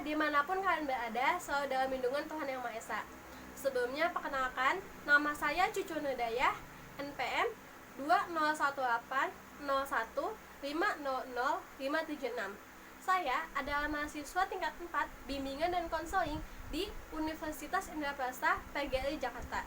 dimanapun kalian berada, selalu dalam lindungan Tuhan Yang Maha Esa. Sebelumnya, perkenalkan, nama saya Cucu Nudayah, NPM 201801500 Saya adalah mahasiswa tingkat 4 Bimbingan dan Konseling di Universitas Indraprasta PGRI Jakarta.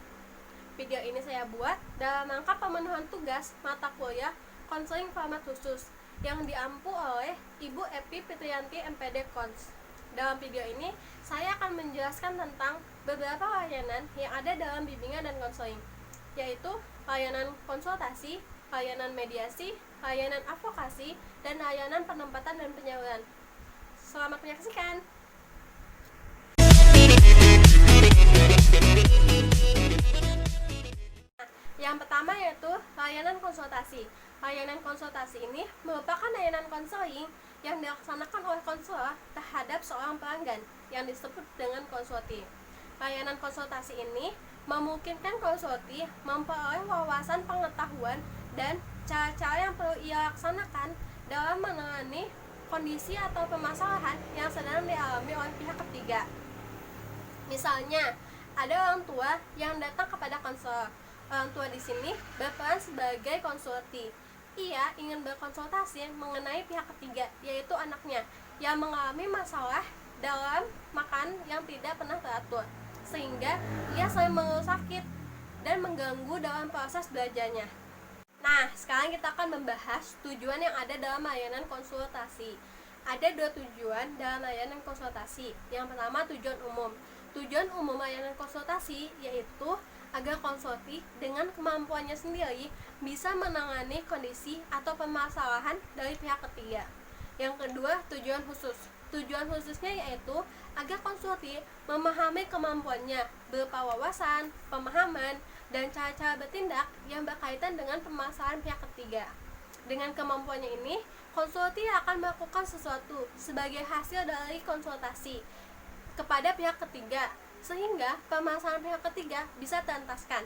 Video ini saya buat dalam rangka pemenuhan tugas mata kuliah Konseling Format Khusus yang diampu oleh Ibu Epi Fitriyanti MPD Kons. Dalam video ini, saya akan menjelaskan tentang beberapa layanan yang ada dalam bimbingan dan konseling, yaitu layanan konsultasi, layanan mediasi, layanan advokasi, dan layanan penempatan dan penyaluran. Selamat menyaksikan! Yang pertama yaitu layanan konsultasi. Layanan konsultasi ini merupakan layanan konseling yang dilaksanakan oleh konselor terhadap seorang pelanggan yang disebut dengan konsulti. Layanan konsultasi ini memungkinkan konsulti memperoleh wawasan pengetahuan dan cara-cara yang perlu ia laksanakan dalam menangani kondisi atau permasalahan yang sedang dialami oleh pihak ketiga. Misalnya, ada orang tua yang datang kepada konselor. Orang tua di sini berperan sebagai konsulti. Ia ingin berkonsultasi mengenai pihak ketiga, yaitu anaknya, yang mengalami masalah dalam makan yang tidak pernah teratur, sehingga ia sering mengeluh sakit dan mengganggu dalam proses belajarnya. Nah, sekarang kita akan membahas tujuan yang ada dalam layanan konsultasi. Ada 2 tujuan dalam layanan konsultasi. Yang pertama, tujuan umum. Tujuan umum layanan konsultasi yaitu agar konsulti dengan kemampuannya sendiri bisa menangani kondisi atau permasalahan dari pihak ketiga. Yang kedua, tujuan khusus. Tujuan khususnya yaitu agar konsulti memahami kemampuannya berupa wawasan, pemahaman, dan cara-cara bertindak yang berkaitan dengan permasalahan pihak ketiga. Dengan kemampuannya ini, konsulti akan melakukan sesuatu sebagai hasil dari konsultasi kepada pihak ketiga, sehingga permasalahan pihak ketiga bisa terentaskan.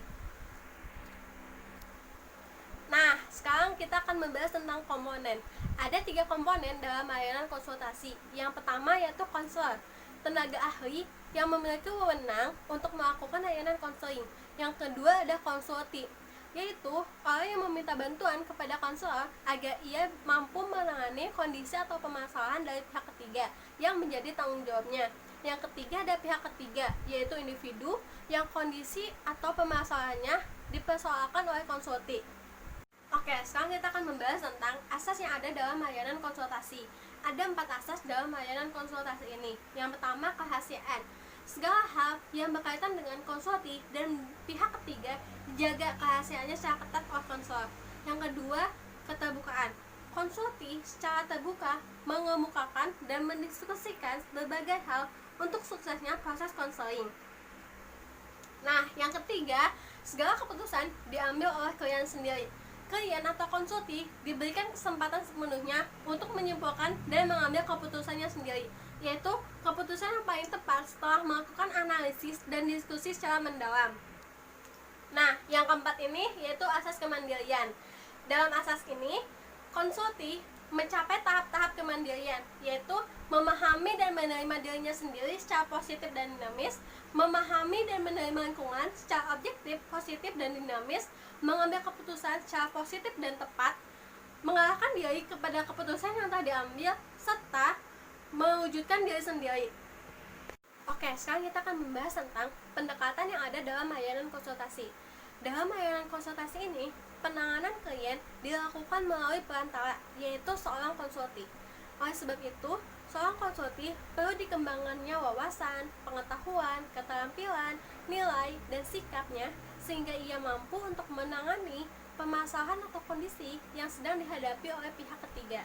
Nah, sekarang kita akan membahas tentang komponen. Ada 3 komponen dalam layanan konsultasi. Yang pertama yaitu konselor, tenaga ahli yang memiliki wewenang untuk melakukan layanan konseling. Yang kedua ada konsulti, yaitu orang yang meminta bantuan kepada konselor agar ia mampu menangani kondisi atau permasalahan dari pihak ketiga yang menjadi tanggung jawabnya. Yang ketiga ada pihak ketiga, yaitu individu yang kondisi atau permasalahannya dipersoalkan oleh konsulti. Oke, sekarang kita akan membahas tentang asas yang ada dalam layanan konsultasi. Ada 4 asas dalam layanan konsultasi ini. Yang pertama, kerahasiaan. Segala hal yang berkaitan dengan konsulti dan pihak ketiga dijaga kerahasiaannya secara ketat oleh konselor. Yang kedua, keterbukaan. Konsulti secara terbuka mengemukakan dan mendiskusikan berbagai hal untuk suksesnya proses konseling. Nah, yang ketiga, segala keputusan diambil oleh klien sendiri. Klien atau konsulti diberikan kesempatan sepenuhnya untuk menyimpulkan dan mengambil keputusannya sendiri, yaitu keputusan yang paling tepat setelah melakukan analisis dan diskusi secara mendalam. Nah, yang keempat ini yaitu asas kemandirian. Dalam asas ini, konsulti mencapai tahap-tahap kemandirian, yaitu memahami dan menerima dirinya sendiri secara positif dan dinamis, memahami dan menerima lingkungan secara objektif, positif dan dinamis, mengambil keputusan secara positif dan tepat, mengarahkan diri kepada keputusan yang telah diambil, serta mewujudkan diri sendiri. Oke, sekarang kita akan membahas tentang pendekatan yang ada dalam layanan konsultasi. Dalam layanan konsultasi ini, penanganan klien dilakukan melalui perantara, yaitu seorang konsulti. Oleh sebab itu, seorang konsulti perlu dikembangkannya wawasan, pengetahuan, keterampilan, nilai, dan sikapnya sehingga ia mampu untuk menangani permasalahan atau kondisi yang sedang dihadapi oleh pihak ketiga.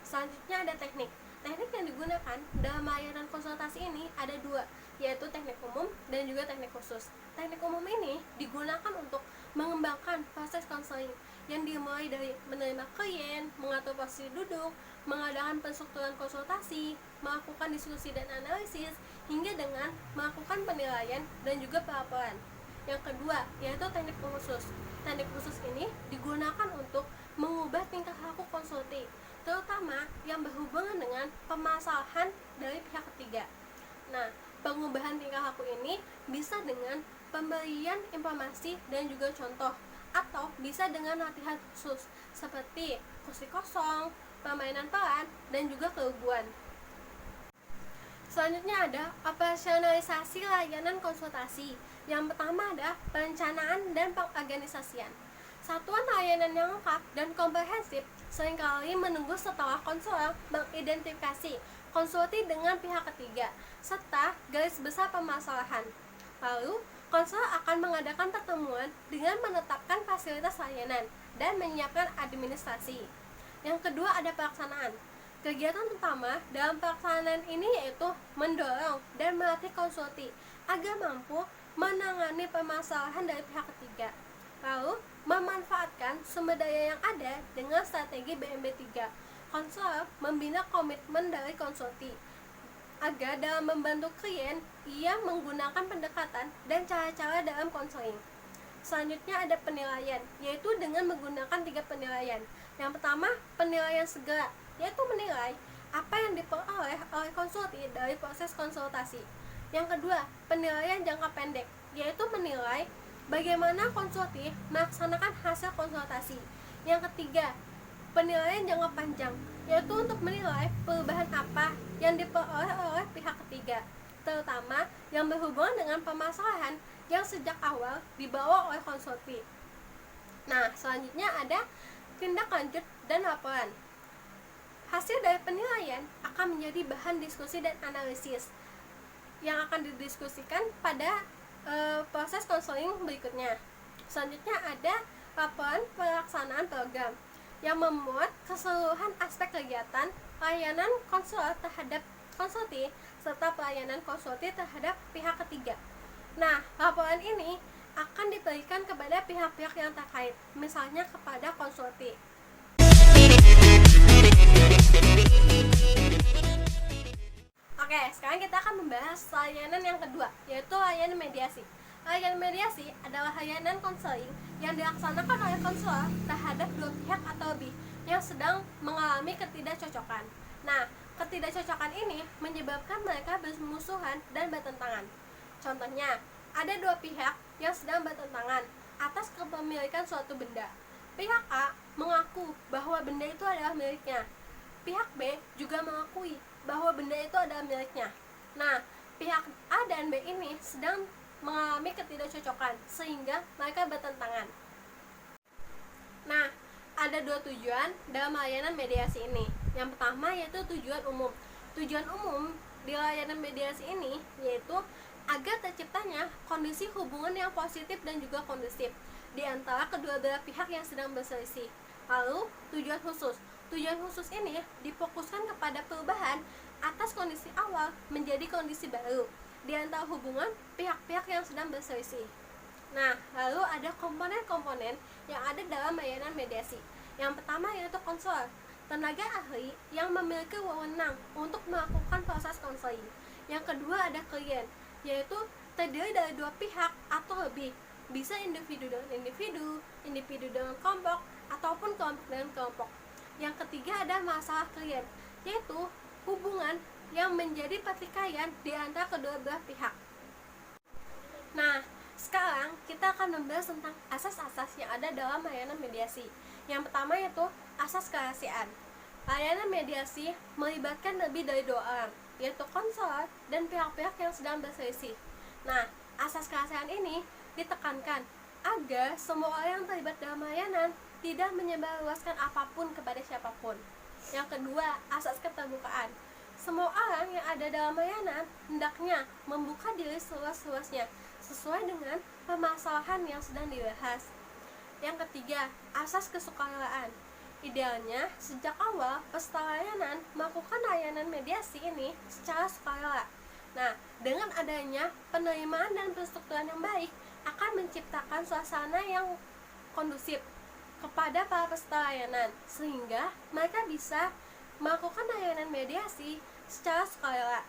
Selanjutnya ada teknik. Teknik yang digunakan dalam layanan konsultasi ini ada 2, yaitu teknik umum dan juga teknik khusus. Teknik umum ini digunakan untuk mengembangkan proses konseling yang dimulai dari menerima klien, mengatur posisi duduk, mengadakan penstrukturan konsultasi, melakukan diskusi dan analisis, hingga dengan melakukan penilaian dan juga pelaporan. Yang kedua, yaitu teknik khusus. Teknik khusus ini digunakan untuk mengubah tingkah laku konsulti terutama yang berhubungan dengan permasalahan dari pihak ketiga. Nah, pengubahan tingkah laku ini bisa dengan pemberian informasi dan juga contoh, atau bisa dengan latihan khusus seperti kursi kosong, permainan peran, dan juga kerubuan. Selanjutnya ada operasionalisasi layanan konsultasi. Yang pertama ada perencanaan dan pengorganisasian. Satuan layanan yang lengkap dan komprehensif seringkali menunggu setelah konselor mengidentifikasi konsulti dengan pihak ketiga serta garis besar permasalahan. Lalu, konselor akan mengadakan pertemuan dengan menetapkan fasilitas layanan dan menyiapkan administrasi. Yang kedua ada pelaksanaan. Kegiatan utama dalam pelaksanaan ini yaitu mendorong dan melatih konsulti agar mampu menangani permasalahan dari pihak ketiga. Lalu, memanfaatkan sumber daya yang ada dengan strategi BMB3. Konselor membina komitmen dari konsulti agar dalam membantu klien, ia menggunakan pendekatan dan cara-cara dalam konseling. Selanjutnya ada penilaian, yaitu dengan menggunakan 3 penilaian. Yang pertama, penilaian segera, yaitu menilai apa yang diperoleh oleh konsulti dari proses konsultasi. Yang kedua, penilaian jangka pendek, yaitu menilai bagaimana konsulti melaksanakan hasil konsultasi. Yang ketiga, penilaian jangka panjang, yaitu untuk menilai perubahan apa yang diperoleh oleh pihak ketiga, terutama yang berhubungan dengan permasalahan yang sejak awal dibawa oleh konsulti. Nah, selanjutnya ada tindak lanjut dan laporan. Hasil dari penilaian akan menjadi bahan diskusi dan analisis yang akan didiskusikan pada proses konseling berikutnya. Selanjutnya ada laporan pelaksanaan program yang memuat keseluruhan aspek kegiatan layanan konselor terhadap konsulti serta pelayanan konsulti terhadap pihak ketiga. Nah, laporan ini akan diberikan kepada pihak-pihak yang terkait, misalnya kepada konsulti. Oke, sekarang kita akan membahas layanan yang kedua, yaitu layanan mediasi. Layanan mediasi adalah layanan konseling yang dilaksanakan oleh konselor terhadap dua pihak atau lebih yang sedang mengalami ketidakcocokan. Nah, ketidakcocokan ini menyebabkan mereka bermusuhan dan bertentangan. Contohnya, ada dua pihak yang sedang bertentangan atas kepemilikan suatu benda. Pihak A mengaku bahwa benda itu adalah miliknya. Pihak B juga mengakui bahwa benda itu adalah miliknya. Nah, pihak A dan B ini sedang mengalami ketidakcocokan sehingga mereka bertentangan. Nah, ada dua tujuan dalam layanan mediasi ini. Yang pertama yaitu tujuan umum. Tujuan umum di layanan mediasi ini yaitu agar terciptanya kondisi hubungan yang positif dan juga kondusif di antara kedua belah pihak yang sedang berselisih. Lalu, tujuan khusus. Tujuan khusus ini difokuskan kepada perubahan atas kondisi awal menjadi kondisi baru di antara hubungan pihak-pihak yang sedang berselisih. Nah, lalu ada komponen-komponen yang ada dalam layanan mediasi. Yang pertama yaitu konselor, tenaga ahli yang memiliki wewenang untuk melakukan proses konseling. Yang kedua ada klien, yaitu terdiri dari dua pihak atau lebih, bisa individu dengan individu, individu dengan kelompok, ataupun kelompok dengan kelompok. Yang ketiga ada masalah klien, yaitu hubungan yang menjadi pertikaian di antara kedua belah pihak. Nah, sekarang kita akan membahas tentang asas-asas yang ada dalam layanan mediasi. Yang pertama yaitu asas kerahasiaan. Layanan mediasi melibatkan lebih dari dua orang, yaitu konselor dan pihak-pihak yang sedang berselisih. Nah, asas kerahasiaan ini ditekankan agar semua orang yang terlibat dalam layanan tidak menyebarluaskan apapun kepada siapapun. Yang kedua, asas keterbukaan. Semua orang yang ada dalam layanan hendaknya membuka diri seluas-luasnya sesuai dengan permasalahan yang sedang dibahas. Yang ketiga, asas kesukarelaan. Idealnya, sejak awal peserta layanan melakukan layanan mediasi ini secara sukarela. Nah, dengan adanya penerimaan dan penstrukturan yang baik akan menciptakan suasana yang kondusif kepada para peserta layanan sehingga mereka bisa melakukan layanan mediasi secara sukarela.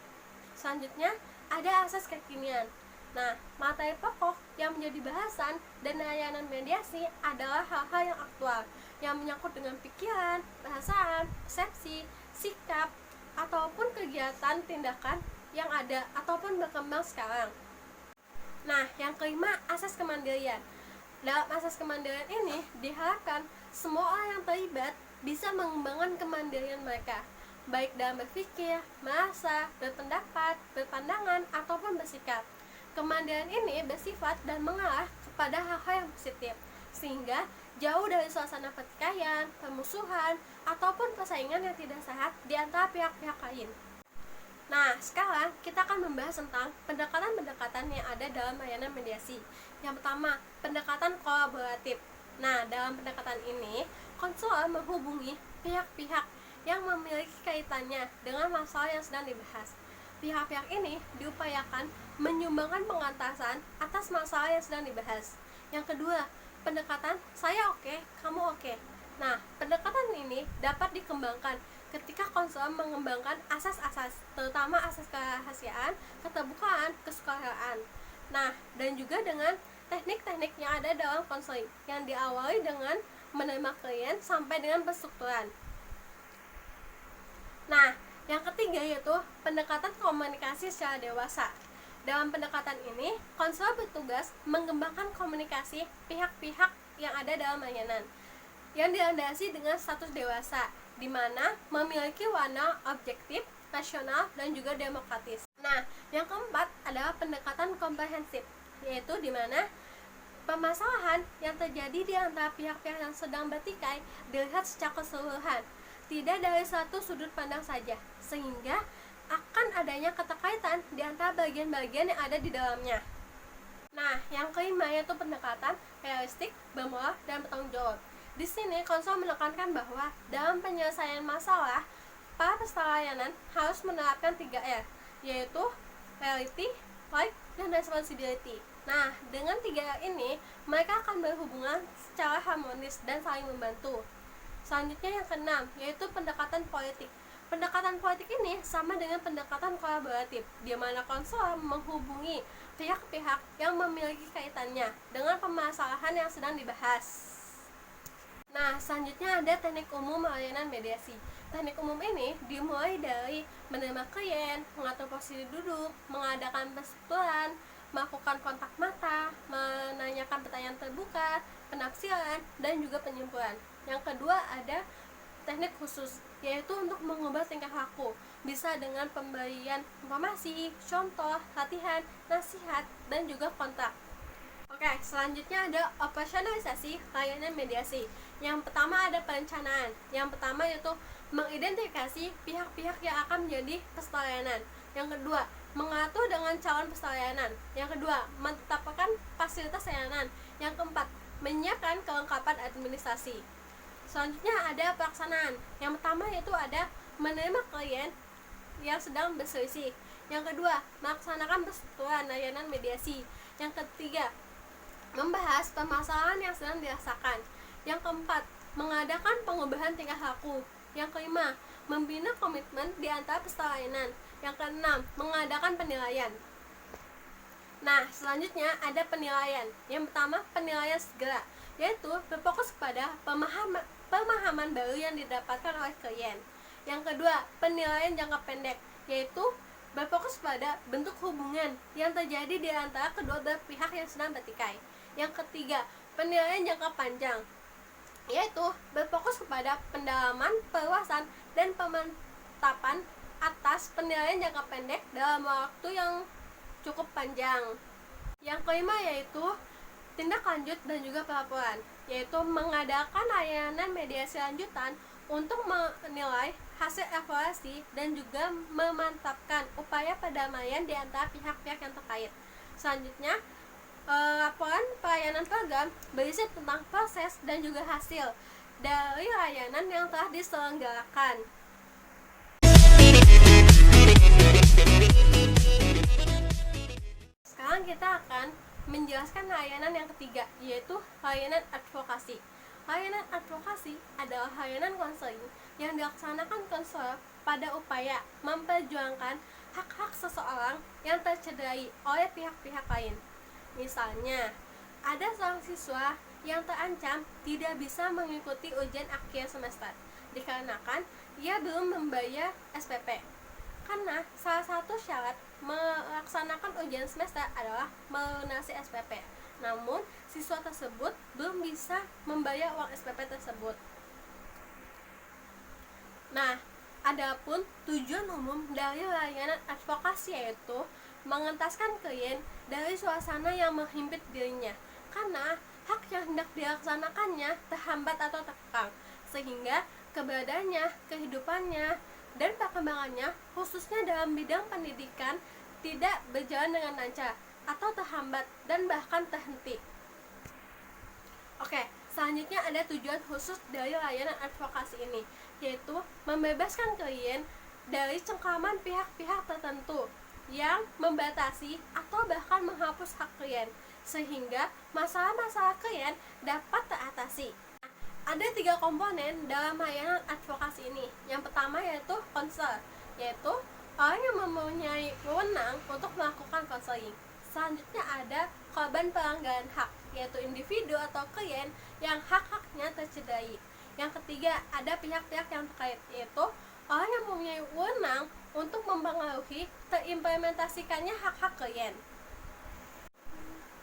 Selanjutnya, ada asas kekinian. Nah, materi pokok yang menjadi bahasan dan layanan mediasi adalah hal-hal yang aktual yang menyangkut dengan pikiran, perasaan, persepsi, sikap, ataupun kegiatan tindakan yang ada ataupun berkembang sekarang. Nah, yang kelima, asas kemandirian. Dalam asas kemandirian ini diharapkan semua orang yang terlibat bisa mengembangkan kemandirian mereka, baik dalam berpikir, merasa, berpendapat, berpandangan, ataupun bersikap. Kemandirian ini bersifat dan mengarah kepada hal-hal yang positif, sehingga jauh dari suasana pertikaian, permusuhan, ataupun persaingan yang tidak sehat di antara pihak-pihak lain. Nah, sekarang kita akan membahas tentang pendekatan-pendekatan yang ada dalam layanan mediasi. Yang pertama, pendekatan kolaboratif. Nah, dalam pendekatan ini, konselor menghubungi pihak-pihak yang memiliki kaitannya dengan masalah yang sedang dibahas. Pihak-pihak ini diupayakan menyumbangkan pengentasan atas masalah yang sedang dibahas. Yang kedua, pendekatan saya oke, kamu oke. Nah, pendekatan ini dapat dikembangkan ketika konselor mengembangkan asas-asas, terutama asas kerahasiaan, keterbukaan, kesukaraan. Nah, dan juga dengan teknik-teknik yang ada dalam konseling, yang diawali dengan menerima klien sampai dengan perstrukturan. Nah, yang ketiga yaitu pendekatan komunikasi secara dewasa. Dalam pendekatan ini, konselor bertugas mengembangkan komunikasi pihak-pihak yang ada dalam layanan, yang dilandasi dengan status dewasa, di mana memiliki warna objektif, rasional, dan juga demokratis. Nah, yang keempat adalah pendekatan komprehensif, yaitu di mana permasalahan yang terjadi di antara pihak-pihak yang sedang bertikai dilihat secara keseluruhan, tidak dari satu sudut pandang saja, sehingga akan adanya keterkaitan di antara bagian-bagian yang ada di dalamnya. Nah, yang kelima yaitu pendekatan realistik, bermoral, dan bertanggung jawab. Di sini konselor menekankan bahwa dalam penyelesaian masalah, para peserta layanan harus menerapkan 3R, yaitu reality, right, dan responsibility. Nah, dengan 3R ini, mereka akan berhubungan secara harmonis dan saling membantu. Selanjutnya yang keenam, yaitu pendekatan politik. Pendekatan politik ini sama dengan pendekatan kolaboratif, di mana konselor menghubungi pihak-pihak yang memiliki kaitannya dengan permasalahan yang sedang dibahas. Nah, selanjutnya ada teknik umum layanan mediasi. Teknik umum ini dimulai dari menerima klien, mengatur posisi duduk, mengadakan perstrukturan, melakukan kontak mata, menanyakan pertanyaan terbuka, penafsiran, dan juga penyimpulan. Yang kedua ada teknik khusus, yaitu untuk mengubah tingkah laku, bisa dengan pemberian informasi, contoh, latihan, nasihat, dan juga kontak. Oke, selanjutnya ada operasionalisasi layanan mediasi. Yang pertama ada perencanaan. Yang pertama yaitu mengidentifikasi pihak-pihak yang akan menjadi peserta layanan. Yang kedua, mengatur dengan calon peserta layanan. Yang kedua, menetapkan fasilitas layanan. Yang keempat, menyiapkan kelengkapan administrasi. Selanjutnya ada pelaksanaan. Yang pertama yaitu ada menerima klien yang sedang berselisih. Yang kedua, melaksanakan persetujuan layanan mediasi. Yang ketiga, membahas permasalahan yang sedang dirasakan. Yang keempat, mengadakan pengubahan tingkah laku. Yang kelima, membina komitmen di antara peserta layanan. Yang keenam, mengadakan penilaian. Nah, selanjutnya ada penilaian. Yang pertama, penilaian segera, yaitu berfokus pada pemahaman baru yang didapatkan oleh klien. Yang kedua, penilaian jangka pendek, yaitu berfokus pada bentuk hubungan yang terjadi di antara kedua belah pihak yang sedang bertikai. Yang ketiga, penilaian jangka panjang, yaitu berfokus kepada pendalaman, perluasan, dan pemantapan atas penilaian jangka pendek dalam waktu yang cukup panjang. Yang kelima yaitu tindak lanjut dan juga pelaporan, yaitu mengadakan layanan mediasi lanjutan untuk menilai hasil evaluasi dan juga memantapkan upaya perdamaian di antara pihak-pihak yang terkait. Selanjutnya, laporan pelayanan program berisi tentang proses dan juga hasil dari layanan yang telah diselenggarakan. Sekarang kita akan menjelaskan layanan yang ketiga, yaitu layanan advokasi. Layanan advokasi adalah layanan konseling yang dilaksanakan konselor pada upaya memperjuangkan hak-hak seseorang yang tercederai oleh pihak-pihak lain. Misalnya, ada seorang siswa yang terancam tidak bisa mengikuti ujian akhir semester dikarenakan ia belum membayar SPP. Karena salah satu syarat melaksanakan ujian semester adalah melunasi SPP. Namun, siswa tersebut belum bisa membayar uang SPP tersebut. Nah, adapun tujuan umum dari layanan advokasi yaitu mengentaskan klien dari suasana yang menghimpit dirinya, karena hak yang hendak dilaksanakannya terhambat atau terkekang, sehingga keberadaannya, kehidupannya, dan perkembangannya, khususnya dalam bidang pendidikan, tidak berjalan dengan lancar atau terhambat dan bahkan terhenti. Oke, selanjutnya ada tujuan khusus dari layanan advokasi ini, yaitu membebaskan klien dari cengkraman pihak-pihak tertentu yang membatasi atau bahkan menghapus hak klien, sehingga masalah-masalah klien dapat teratasi. Ada 3 komponen dalam layanan advokasi ini. Yang pertama yaitu konselor, yaitu orang yang mempunyai wewenang untuk melakukan konseling. Selanjutnya ada korban pelanggaran hak, yaitu individu atau klien yang hak-haknya tercederai. Yang ketiga ada pihak-pihak yang terkait, yaitu orang yang mempunyai wewenang untuk mempengaruhi terimplementasikannya hak-hak klien.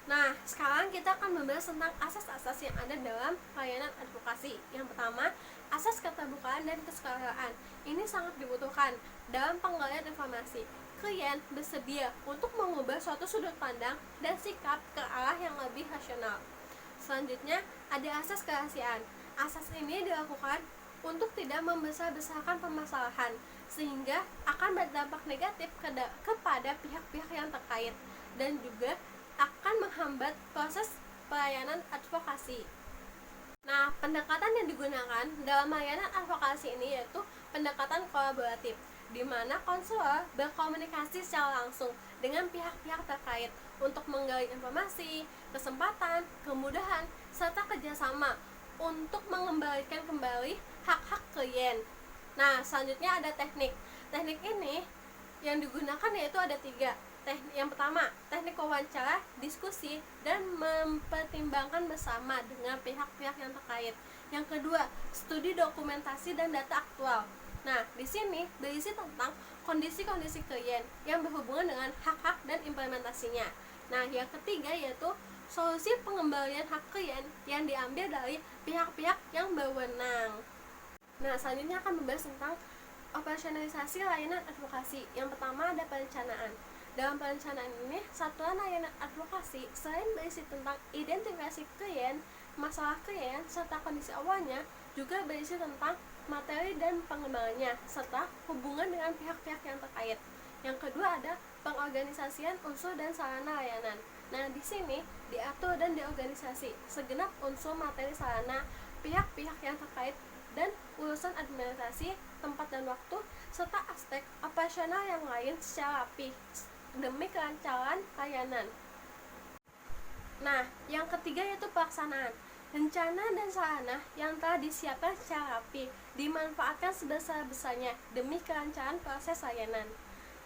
Nah, sekarang kita akan membahas tentang asas-asas yang ada dalam layanan advokasi. Yang pertama, asas keterbukaan dan kesukaraan. Ini sangat dibutuhkan dalam penggalian informasi. Klien bersedia untuk mengubah suatu sudut pandang dan sikap ke arah yang lebih rasional. Selanjutnya, ada asas kerahasiaan. Asas ini dilakukan untuk tidak membesar-besarkan permasalahan, sehingga akan berdampak negatif kepada pihak-pihak yang terkait, dan juga akan menghambat proses pelayanan advokasi. Nah, pendekatan yang digunakan dalam layanan advokasi ini yaitu pendekatan kolaboratif, di mana konselor berkomunikasi secara langsung dengan pihak-pihak terkait untuk menggali informasi, kesempatan, kemudahan, serta kerjasama untuk mengembalikan kembali hak-hak klien. Nah, selanjutnya ada teknik. Teknik ini yang digunakan yaitu ada 3. Yang pertama, teknik wawancara, diskusi, dan mempertimbangkan bersama dengan pihak-pihak yang terkait. Yang kedua, studi dokumentasi dan data aktual. Nah, di sini berisi tentang kondisi-kondisi klien yang berhubungan dengan hak-hak dan implementasinya. Nah, yang ketiga yaitu solusi pengembalian hak klien yang diambil dari pihak-pihak yang berwenang. Nah, selanjutnya akan membahas tentang operasionalisasi layanan advokasi. Yang pertama ada perencanaan. Dalam perencanaan ini, satuan layanan advokasi selain berisi tentang identifikasi klien, masalah klien, serta kondisi awalnya, juga berisi tentang materi dan pengembangannya, serta hubungan dengan pihak-pihak yang terkait. Yang kedua ada pengorganisasian unsur dan sarana layanan. Nah, di sini diatur dan diorganisasi segenap unsur materi sarana, pihak-pihak yang terkait, dan urusan administrasi, tempat dan waktu, serta aspek operasional yang lain secara rapi demi kelancaran layanan. Nah, yang ketiga yaitu pelaksanaan. Rencana dan sarana yang telah disiapkan secara rapi dimanfaatkan sebesar-besarnya demi kelancaran proses layanan.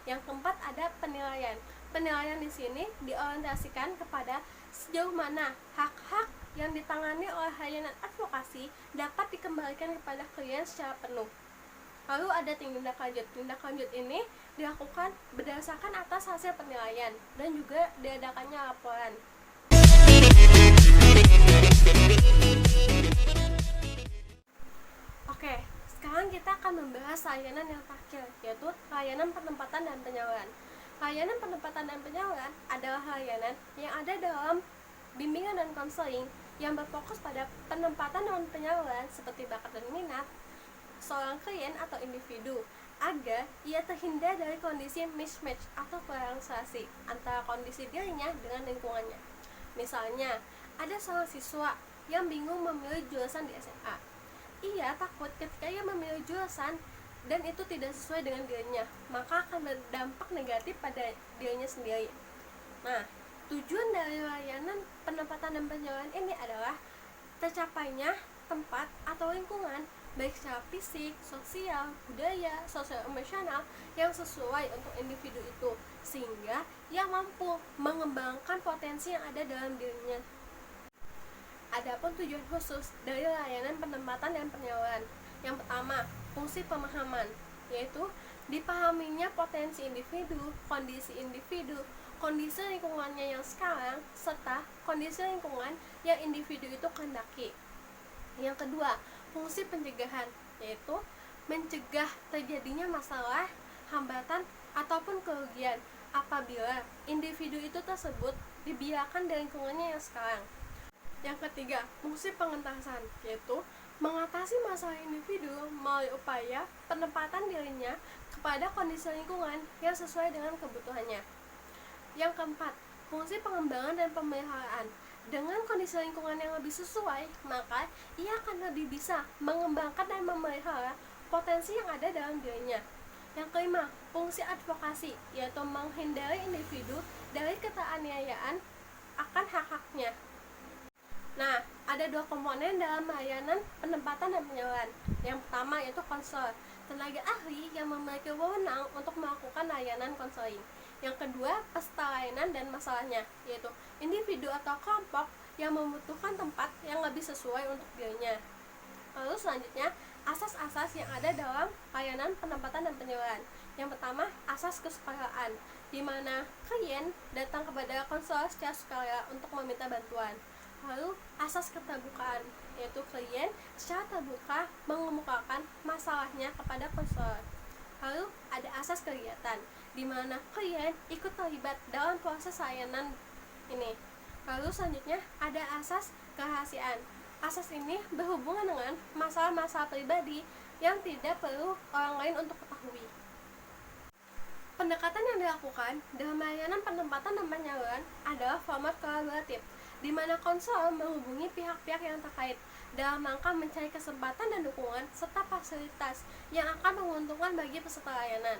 Yang keempat ada penilaian. Penilaian di sini diorientasikan kepada sejauh mana hak-hak yang ditangani oleh layanan advokasi dapat dikembalikan kepada klien secara penuh. Lalu ada tindak lanjut. Tindak lanjut ini dilakukan berdasarkan atas hasil penilaian dan juga diadakannya laporan. Oke, sekarang kita akan membahas layanan yang terakhir, yaitu layanan penempatan dan penyaluran. Layanan penempatan dan penyaluran adalah layanan yang ada dalam bimbingan dan konseling yang berfokus pada penempatan dan penyaluran seperti bakat dan minat seorang klien atau individu agar ia terhindar dari kondisi mismatch atau polarisasi antara kondisi dirinya dengan lingkungannya. Misalnya, ada seorang siswa yang bingung memilih jurusan di SMA. Ia takut ketika ia memilih jurusan dan itu tidak sesuai dengan dirinya, maka akan berdampak negatif pada dirinya sendiri. Nah, tujuan dari layanan penempatan dan penyaluran ini adalah tercapainya tempat atau lingkungan baik secara fisik, sosial, budaya, sosial emosional yang sesuai untuk individu itu, sehingga ia mampu mengembangkan potensi yang ada dalam dirinya. Adapun tujuan khusus dari layanan penempatan dan penyewaan. Yang pertama, fungsi pemahaman, yaitu dipahaminya potensi individu, kondisi lingkungannya yang sekarang, serta kondisi lingkungan yang individu itu kehendaki. Yang kedua, fungsi pencegahan, yaitu mencegah terjadinya masalah, hambatan, ataupun kerugian apabila individu itu tersebut dibiarkan dari lingkungannya yang sekarang. Yang ketiga, fungsi pengentasan, yaitu mengatasi masalah individu melalui upaya penempatan dirinya kepada kondisi lingkungan yang sesuai dengan kebutuhannya. Yang keempat, fungsi pengembangan dan pemeliharaan. Dengan kondisi lingkungan yang lebih sesuai, maka ia akan lebih bisa mengembangkan dan memelihara potensi yang ada dalam dirinya. Yang kelima, fungsi advokasi, yaitu menghindari individu dari keteraniayaan akan hak-haknya. Nah, ada dua komponen dalam layanan penempatan dan penyewaan. Yang pertama yaitu konselor, tenaga ahli yang memiliki wewenang untuk melakukan layanan konseling. Yang kedua, peserta layanan dan masalahnya, yaitu individu atau kelompok yang membutuhkan tempat yang lebih sesuai untuk dirinya. Lalu selanjutnya, asas-asas yang ada dalam layanan penempatan dan penyewaan. Yang pertama, asas kesukaraan, di mana klien datang kepada konselor secara sukarela untuk meminta bantuan. Lalu asas keterbukaan, yaitu klien secara terbuka mengemukakan masalahnya kepada konselor. Lalu ada asas kegiatan, di mana klien ikut terlibat dalam proses layanan ini. Lalu selanjutnya ada asas kerahasiaan. Asas ini berhubungan dengan masalah-masalah pribadi yang tidak perlu orang lain untuk ketahui. Pendekatan yang dilakukan dalam layanan penempatan dan penyewaan adalah format kolaboratif, di mana konselor menghubungi pihak-pihak yang terkait dalam rangka mencari kesempatan dan dukungan serta fasilitas yang akan menguntungkan bagi peserta layanan.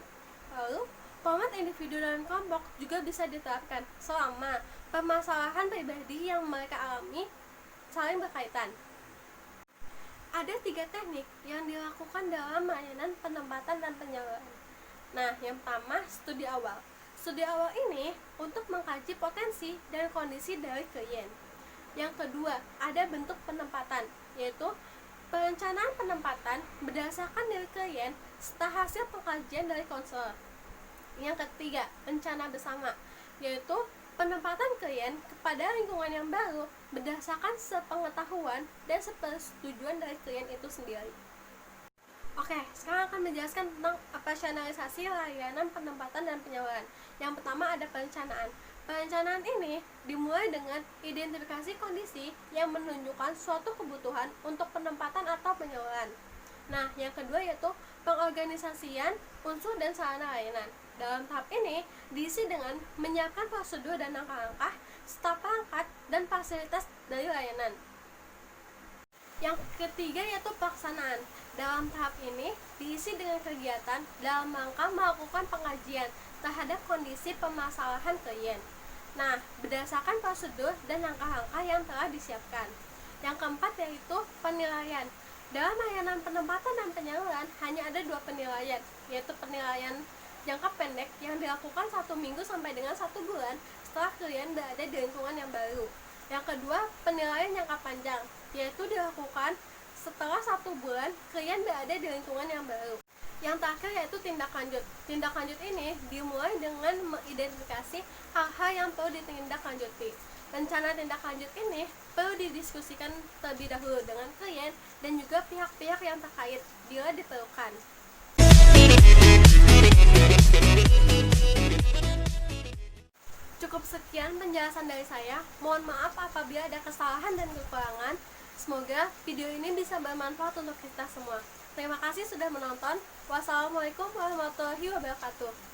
Lalu, format individu dan kelompok juga bisa diterapkan selama permasalahan pribadi yang mereka alami saling berkaitan. Ada 3 teknik yang dilakukan dalam layanan penempatan dan penyewaan. Nah, yang pertama, studi awal. Studi awal ini untuk mengkaji potensi dan kondisi dari klien. Yang kedua, ada bentuk penempatan, yaitu perencanaan penempatan berdasarkan dari klien serta hasil pengkajian dari konselor. Yang ketiga, rencana bersama, yaitu penempatan klien kepada lingkungan yang baru berdasarkan sepengetahuan dan sepersetujuan dari klien itu sendiri. Oke, sekarang akan menjelaskan tentang operasionalisasi layanan penempatan dan penyewaan. Yang pertama ada perencanaan. Perencanaan ini dimulai dengan identifikasi kondisi yang menunjukkan suatu kebutuhan untuk penempatan atau penyewaan. Nah, yang kedua yaitu pengorganisasian unsur dan sarana layanan. Dalam tahap ini diisi dengan menyiapkan prosedur dan langkah-langkah, staf perangkat, dan fasilitas dari layanan. Yang ketiga yaitu pelaksanaan. Dalam tahap ini diisi dengan kegiatan dalam rangka melakukan pengajian terhadap kondisi permasalahan klien. Nah, berdasarkan prosedur dan langkah-langkah yang telah disiapkan. Yang keempat yaitu penilaian. Dalam layanan penempatan dan penyewaan hanya ada 2 penilaian, yaitu penilaian jangka pendek yang dilakukan 1 minggu sampai dengan 1 bulan setelah klien berada di lingkungan yang baru. Yang kedua, penilaian jangka panjang, yaitu dilakukan setelah 1 bulan klien berada di lingkungan yang baru. Yang terakhir yaitu tindak lanjut. Tindak lanjut ini dimulai dengan mengidentifikasi hal-hal yang perlu ditindaklanjuti. Rencana tindak lanjut ini perlu didiskusikan terlebih dahulu dengan klien dan juga pihak-pihak yang terkait bila diperlukan. Cukup sekian penjelasan dari saya. Mohon maaf apabila ada kesalahan dan kekurangan. Semoga video ini bisa bermanfaat untuk kita semua. Terima kasih sudah menonton. Wassalamualaikum warahmatullahi wabarakatuh.